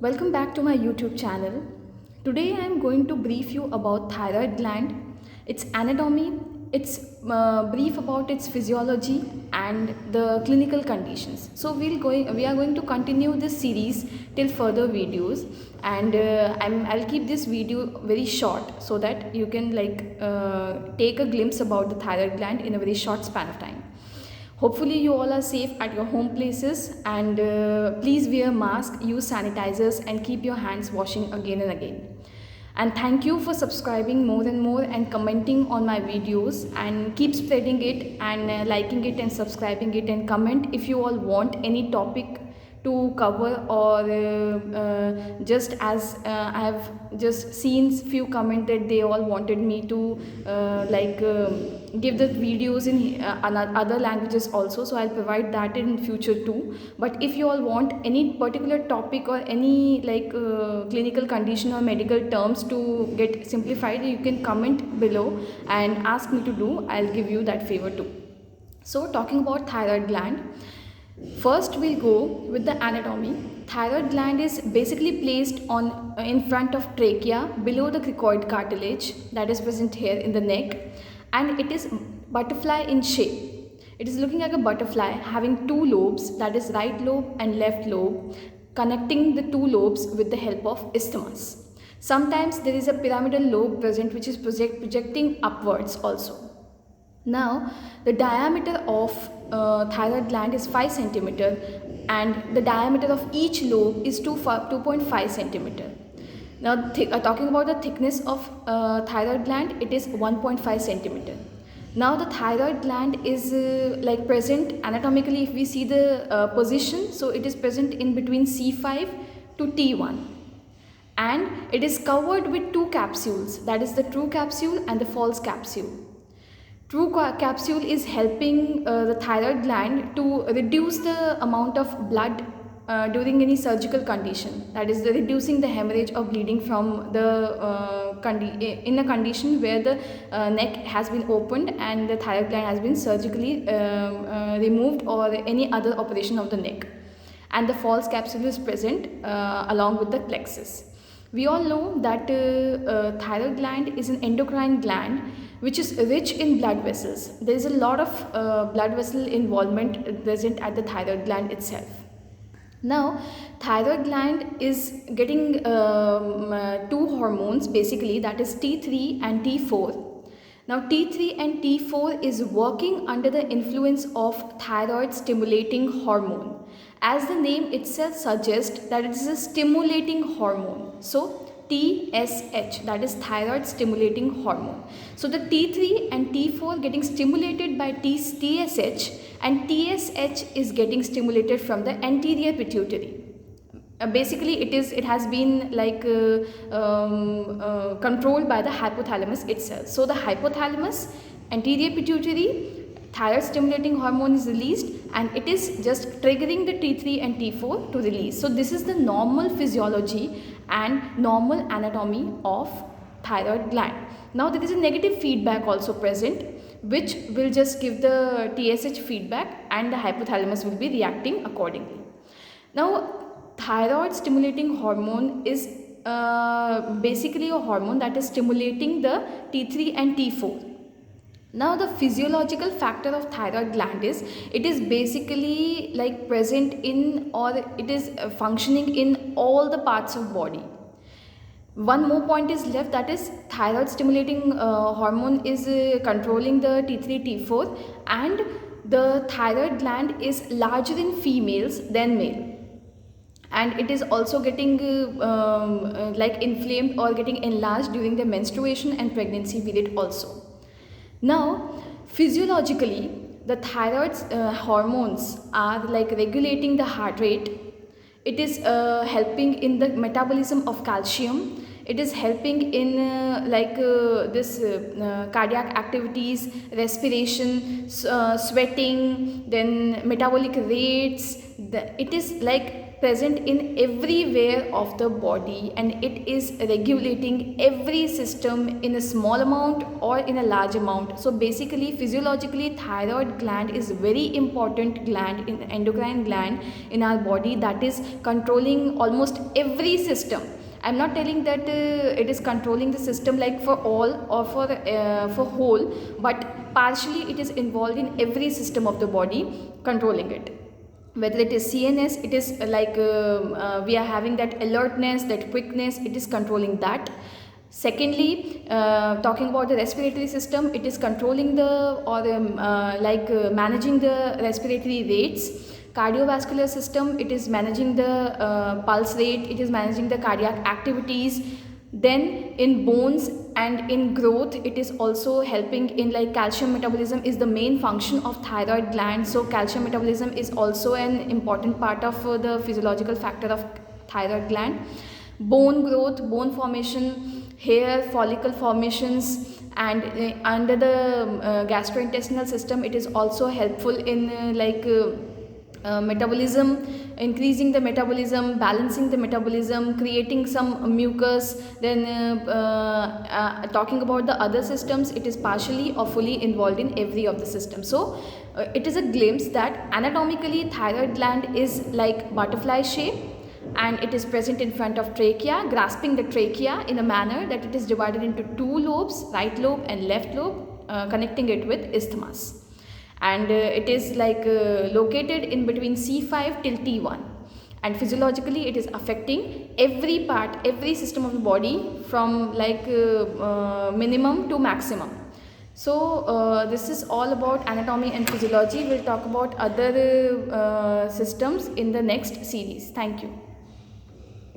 Welcome back to my YouTube channel. Today I am going to brief you about thyroid gland, its anatomy, its brief about its physiology and the clinical conditions. So we are going to continue this series till further videos, and I'll keep this video very short so that you can take a glimpse about the thyroid gland in a very short span of time. Hopefully you all are safe at your home places, and please wear mask, use sanitizers and keep your hands washing again and again. And thank you for subscribing more and more and commenting on my videos, and keep spreading it and liking it and subscribing it, and comment if you all want any topic to cover, or just as I have just seen few commented they all wanted me to give the videos in other languages also, so I'll provide that in future too. But if you all want any particular topic or any clinical condition or medical terms to get simplified, you can comment below and ask me to do. I'll give you that favor too. So talking about thyroid gland, first we'll go with the anatomy. Thyroid gland is basically placed on in front of trachea, below the cricoid cartilage that is present here in the neck, and it is butterfly in shape. It is looking like a butterfly having two lobes, that is right lobe and left lobe, connecting the two lobes with the help of isthmus. Sometimes there is a pyramidal lobe present which is projecting upwards also. Now, the diameter of thyroid gland is 5 centimeter, and the diameter of each lobe is 2.5 centimeter. Now, talking about the thickness of thyroid gland, it is 1.5 centimeter. Now, the thyroid gland is present anatomically. If we see the position, so it is present in between C5 to T1, and it is covered with two capsules, that is the true capsule and the false capsule. True capsule is helping the thyroid gland to reduce the amount of blood during any surgical condition, that is reducing the hemorrhage or bleeding from the in a condition where the neck has been opened and the thyroid gland has been surgically removed, or any other operation of the neck. And the false capsule is present along with the plexus. We all know that thyroid gland is an endocrine gland which is rich in blood vessels. There is a lot of blood vessel involvement present at the thyroid gland itself. Now, thyroid gland is getting two hormones basically, that is T3 and T4. Now, T3 and T4 is working under the influence of thyroid stimulating hormone. As the name itself suggests that it is a stimulating hormone. So, TSH, that is thyroid stimulating hormone. So the T3 and T4 getting stimulated by TSH, and TSH is getting stimulated from the anterior pituitary. Basically it has been controlled by the hypothalamus itself. So the hypothalamus, anterior pituitary, thyroid stimulating hormone is released, and it is just triggering the T3 and T4 to release. So this is the normal physiology and normal anatomy of thyroid gland. Now there is a negative feedback also present, which will just give the TSH feedback, and the hypothalamus will be reacting accordingly. Now, thyroid stimulating hormone is basically a hormone that is stimulating the T3 and T4. Now, the physiological factor of thyroid gland is, it is basically present in, or it is functioning in all the parts of body. One more point is left, that is thyroid stimulating hormone is controlling the T3 T4, and the thyroid gland is larger in females than male, and it is also getting inflamed or getting enlarged during the menstruation and pregnancy period also. Now, physiologically, the thyroid hormones are regulating the heart rate. It is helping in the metabolism of calcium. It is helping in cardiac activities, respiration, sweating, then metabolic rates. It is present in everywhere of the body, and it is regulating every system in a small amount or in a large amount. So basically, physiologically, thyroid gland is very important gland, in endocrine gland in our body, that is controlling almost every system. I'm not telling that it is controlling the system like for all or for whole, but partially it is involved in every system of the body, controlling it. Whether it is CNS, it is like we are having that alertness, that quickness, it is controlling that. Secondly, talking about the respiratory system, it is controlling the or managing the respiratory rates. Cardiovascular system, it is managing the pulse rate, it is managing the cardiac activities. Then in bones and in growth, it is also helping in like calcium metabolism is the main function of thyroid gland. So calcium metabolism is also an important part of the physiological factor of thyroid gland. Bone growth, bone formation, hair follicle formations, and under the gastrointestinal system, it is also helpful in metabolism, increasing the metabolism, balancing the metabolism, creating some mucus. Then talking about the other systems, it is partially or fully involved in every of the systems. So it is a glimpse that anatomically thyroid gland is like butterfly shape, and it is present in front of trachea, grasping the trachea in a manner that it is divided into two lobes, right lobe and left lobe, connecting it with isthmus. And it is like located in between C5 till T1, and physiologically it is affecting every part, every system of the body from like minimum to maximum. So this is all about anatomy and physiology. We'll talk about other systems in the next series. Thank you.